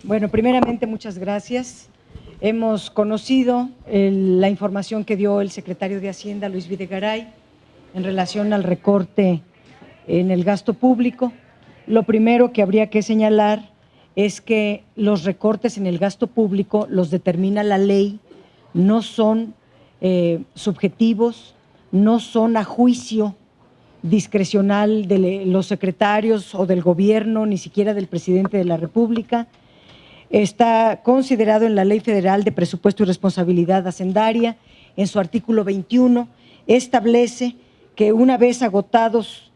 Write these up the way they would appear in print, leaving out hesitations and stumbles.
Bueno, primeramente, muchas gracias. Hemos conocido la información que dio el secretario de Hacienda, Luis Videgaray, en relación al recorte en el gasto público. Lo primero que habría que señalar es que los recortes en el gasto público los determina la ley, no son subjetivos, no son a juicio discrecional de los secretarios o del gobierno, ni siquiera del presidente de la República. Está considerado en la Ley Federal de Presupuesto y Responsabilidad Hacendaria, en su artículo 21, establece que una vez agotados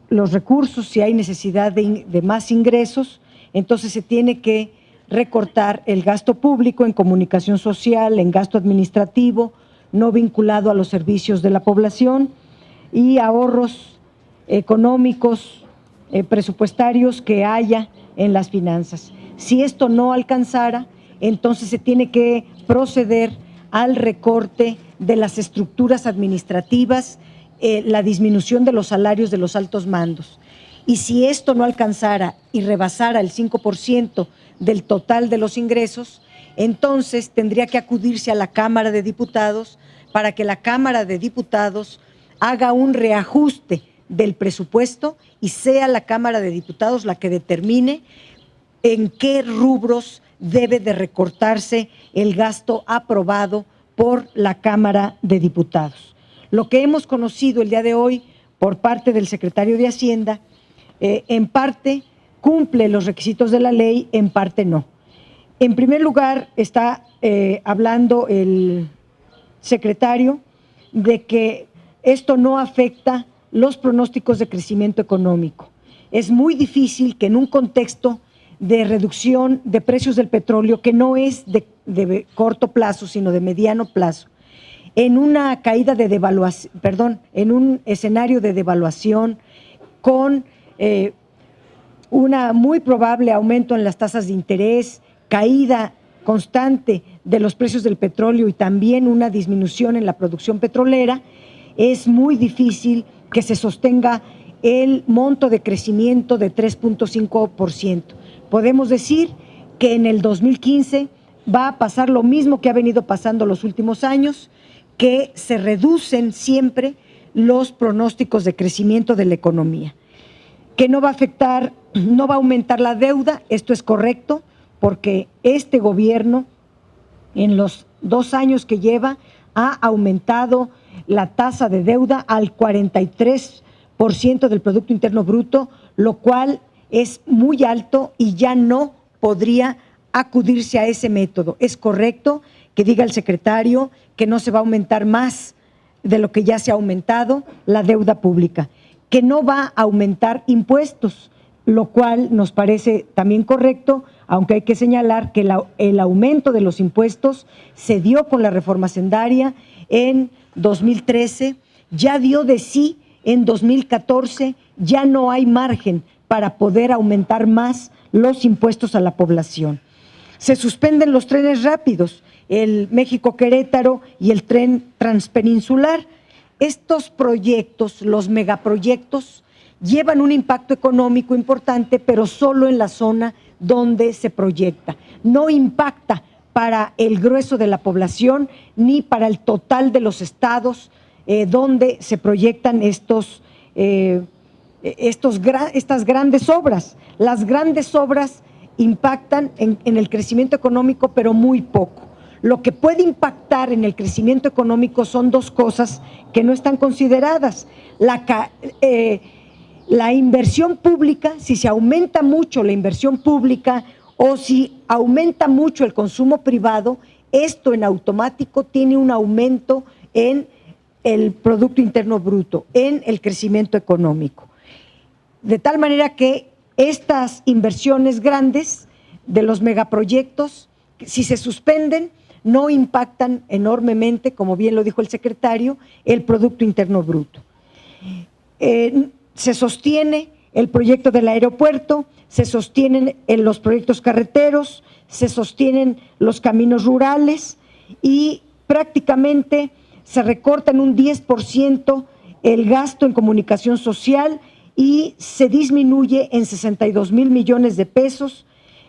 los recursos, si hay necesidad de más ingresos, entonces se tiene que recortar el gasto público en comunicación social, en gasto administrativo, no vinculado a los servicios de la población, y ahorros económicos, presupuestarios que haya en las finanzas. Si esto no alcanzara, entonces se tiene que proceder al recorte de las estructuras administrativas, la disminución de los salarios de los altos mandos. Y si esto no alcanzara y rebasara el 5% del total de los ingresos, entonces tendría que acudirse a la Cámara de Diputados para que la Cámara de Diputados haga un reajuste del presupuesto y sea la Cámara de Diputados la que determine en qué rubros debe de recortarse el gasto aprobado por la Cámara de Diputados. Lo que hemos conocido el día de hoy por parte del secretario de Hacienda, en parte cumple los requisitos de la ley, en parte no. En primer lugar, está hablando el secretario de que esto no afecta los pronósticos de crecimiento económico. Es muy difícil que en un contexto de reducción de precios del petróleo, que no es de corto plazo, sino de mediano plazo, en una caída de devaluación, en un escenario de devaluación con una muy probable aumento en las tasas de interés, caída constante de los precios del petróleo y también una disminución en la producción petrolera, es muy difícil que se sostenga el monto de crecimiento de 3.5%. Podemos decir que en el 2015 va a pasar lo mismo que ha venido pasando los últimos años, que se reducen siempre los pronósticos de crecimiento de la economía. Que no va a afectar, no va a aumentar la deuda, esto es correcto, porque este gobierno en los 2 años que lleva ha aumentado la tasa de deuda al 43% del Producto Interno Bruto, lo cual es muy alto y ya no podría acudirse a ese método. Es correcto que diga el secretario que no se va a aumentar más de lo que ya se ha aumentado la deuda pública, que no va a aumentar impuestos, lo cual nos parece también correcto, aunque hay que señalar que el aumento de los impuestos se dio con la reforma hacendaria en 2013, ya dio de sí en 2014, ya no hay margen para poder aumentar más los impuestos a la población. Se suspenden los trenes rápidos, el México-Querétaro y el tren transpeninsular. Estos proyectos, los megaproyectos, llevan un impacto económico importante, pero solo en la zona donde se proyecta. No impacta para el grueso de la población ni para el total de los estados donde se proyectan estas grandes obras. Las grandes obras impactan en el crecimiento económico, pero muy poco. Lo que puede impactar en el crecimiento económico son 2 cosas que no están consideradas. La inversión pública, si se aumenta mucho la inversión pública o si aumenta mucho el consumo privado, esto en automático tiene un aumento en el Producto Interno Bruto, en el crecimiento económico. De tal manera que estas inversiones grandes de los megaproyectos, si se suspenden, no impactan enormemente, como bien lo dijo el secretario, el Producto Interno Bruto. Se sostiene el proyecto del aeropuerto, se sostienen los proyectos carreteros, se sostienen los caminos rurales y prácticamente se recorta en un 10% el gasto en comunicación social y se disminuye en 62,000 millones de pesos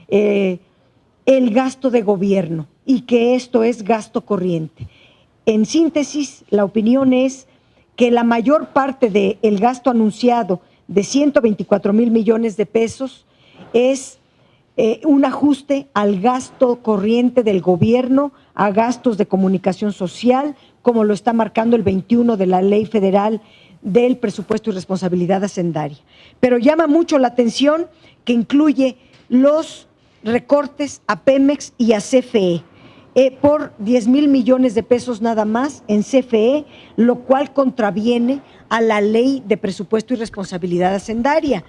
el gasto de gobierno y que esto es gasto corriente. En síntesis, la opinión es que la mayor parte del gasto anunciado de 124,000 millones de pesos es un ajuste al gasto corriente del gobierno, a gastos de comunicación social, como lo está marcando el 21 de la Ley Federal del Presupuesto y Responsabilidad Hacendaria. Pero llama mucho la atención que incluye los recortes a Pemex y a CFE por 10,000 millones de pesos nada más en CFE, lo cual contraviene a la Ley de Presupuesto y Responsabilidad Hacendaria.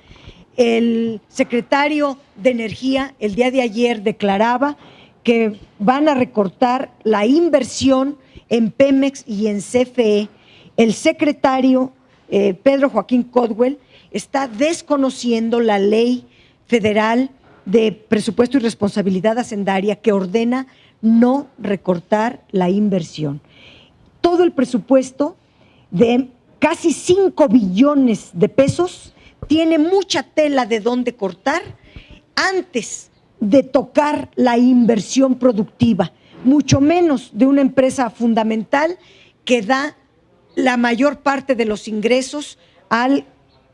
El secretario de Energía el día de ayer declaraba que van a recortar la inversión en Pemex y en CFE. El secretario Pedro Joaquín Codwell está desconociendo la Ley Federal de Presupuesto y Responsabilidad Hacendaria que ordena no recortar la inversión. Todo el presupuesto de casi 5 billones de pesos tiene mucha tela de dónde cortar antes de tocar la inversión productiva, mucho menos de una empresa fundamental que da la mayor parte de los ingresos al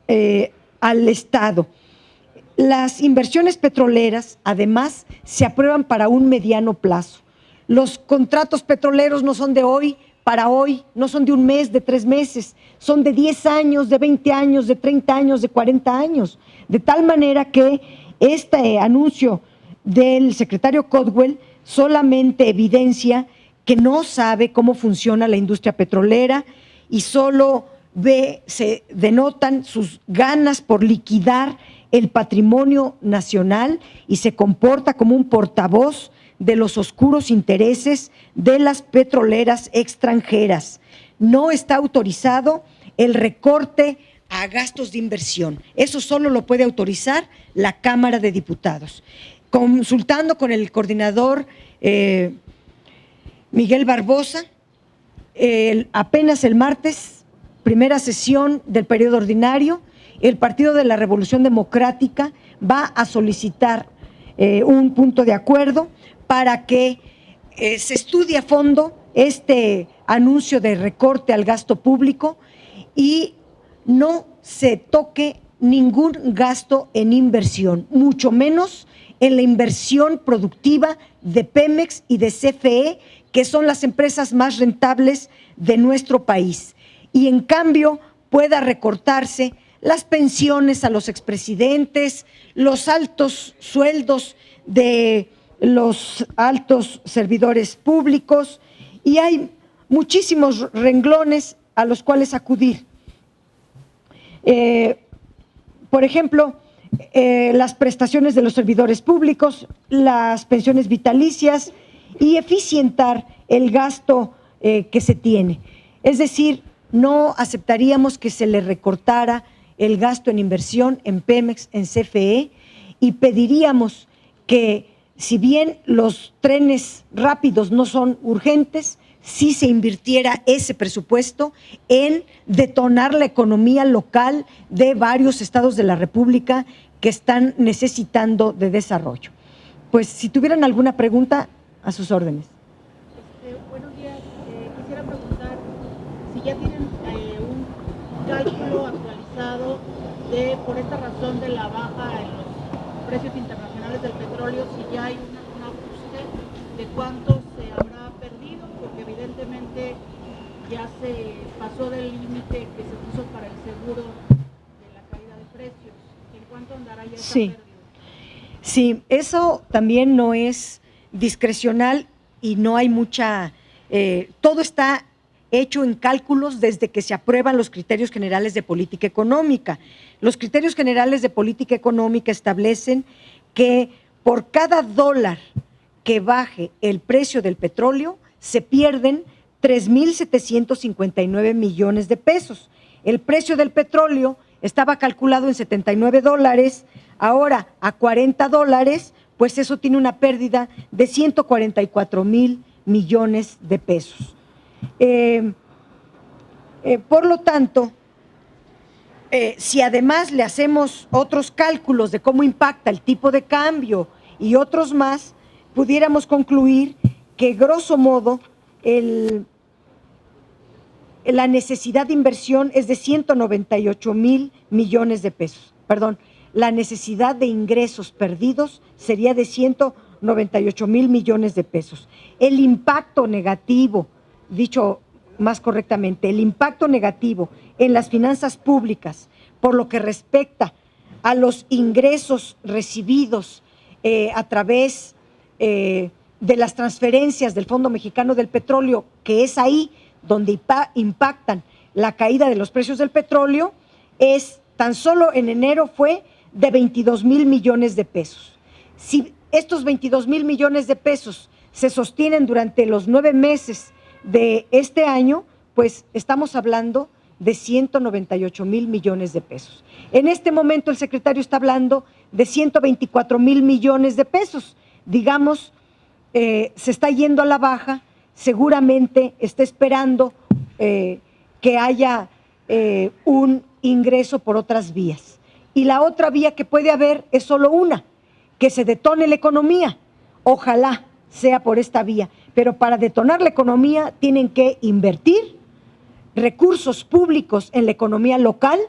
Estado. Las inversiones petroleras, además, se aprueban para un mediano plazo. Los contratos petroleros no son de hoy para hoy, no son de un mes, de 3 meses, son de 10 años, de 20 años, de 30 años, de 40 años. De tal manera que este anuncio del secretario Codwell solamente evidencia que no sabe cómo funciona la industria petrolera y solo se denotan sus ganas por liquidar el patrimonio nacional y se comporta como un portavoz de los oscuros intereses de las petroleras extranjeras. No está autorizado el recorte a gastos de inversión. Eso solo lo puede autorizar la Cámara de Diputados. Consultando con el coordinador Miguel Barbosa, apenas el martes, primera sesión del periodo ordinario, el Partido de la Revolución Democrática va a solicitar un punto de acuerdo para que se estudie a fondo este anuncio de recorte al gasto público y no se toque ningún gasto en inversión, mucho menos en la inversión productiva de Pemex y de CFE, que son las empresas más rentables de nuestro país. Y en cambio pueda recortarse las pensiones a los expresidentes, los altos sueldos de los altos servidores públicos, y hay muchísimos renglones a los cuales acudir. Por ejemplo, las prestaciones de los servidores públicos, las pensiones vitalicias y eficientar el gasto que se tiene. Es decir, no aceptaríamos que se le recortara el gasto en inversión en Pemex, en CFE, y pediríamos que, si bien los trenes rápidos no son urgentes, sí se invirtiera ese presupuesto en detonar la economía local de varios estados de la República que están necesitando de desarrollo. Pues si tuvieran alguna pregunta, a sus órdenes. Buenos días. Quisiera preguntar si ya tienen un cálculo actualizado por esta razón de la baja en los precios internacionales del petróleo, si ya hay un ajuste de cuánto se habrá perdido, porque evidentemente ya se pasó del límite que se puso para el seguro de la caída de precios. ¿En cuánto andará ya esa pérdida? Sí, eso también no es discrecional y no hay mucha, todo está hecho en cálculos desde que se aprueban los criterios generales de política económica. Los criterios generales de política económica establecen que por cada dólar que baje el precio del petróleo se pierden 3,759 millones de pesos. El precio del petróleo estaba calculado en $79, ahora a $40, pues eso tiene una pérdida de 144,000 millones de pesos. Por lo tanto, si además le hacemos otros cálculos de cómo impacta el tipo de cambio y otros más, pudiéramos concluir que grosso modo la necesidad de inversión es de 198,000 millones de pesos. Perdón, la necesidad de ingresos perdidos sería de 198,000 millones de pesos. El impacto negativo, dicho más correctamente, el impacto negativo en las finanzas públicas por lo que respecta a los ingresos recibidos a través de las transferencias del Fondo Mexicano del Petróleo, que es ahí donde impactan la caída de los precios del petróleo, es tan solo en enero fue de 22,000 millones de pesos. Si estos 22,000 millones de pesos se sostienen durante los 9 meses de este año, pues estamos hablando de 198,000 millones de pesos. En este momento el secretario está hablando de 124,000 millones de pesos. Digamos, se está yendo a la baja, seguramente está esperando que haya un ingreso por otras vías. Y la otra vía que puede haber es solo una, que se detone la economía. Ojalá sea por esta vía, pero para detonar la economía tienen que invertir recursos públicos en la economía local,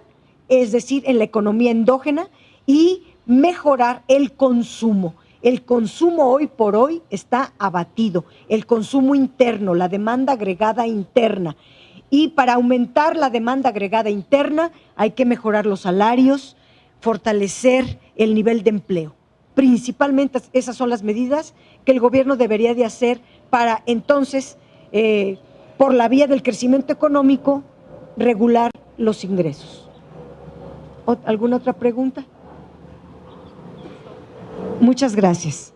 es decir, en la economía endógena, y mejorar el consumo. El consumo hoy por hoy está abatido, el consumo interno, la demanda agregada interna. Y para aumentar la demanda agregada interna hay que mejorar los salarios, fortalecer el nivel de empleo. Principalmente esas son las medidas que el gobierno debería de hacer para entonces, por la vía del crecimiento económico, regular los ingresos. ¿Alguna otra pregunta? Muchas gracias.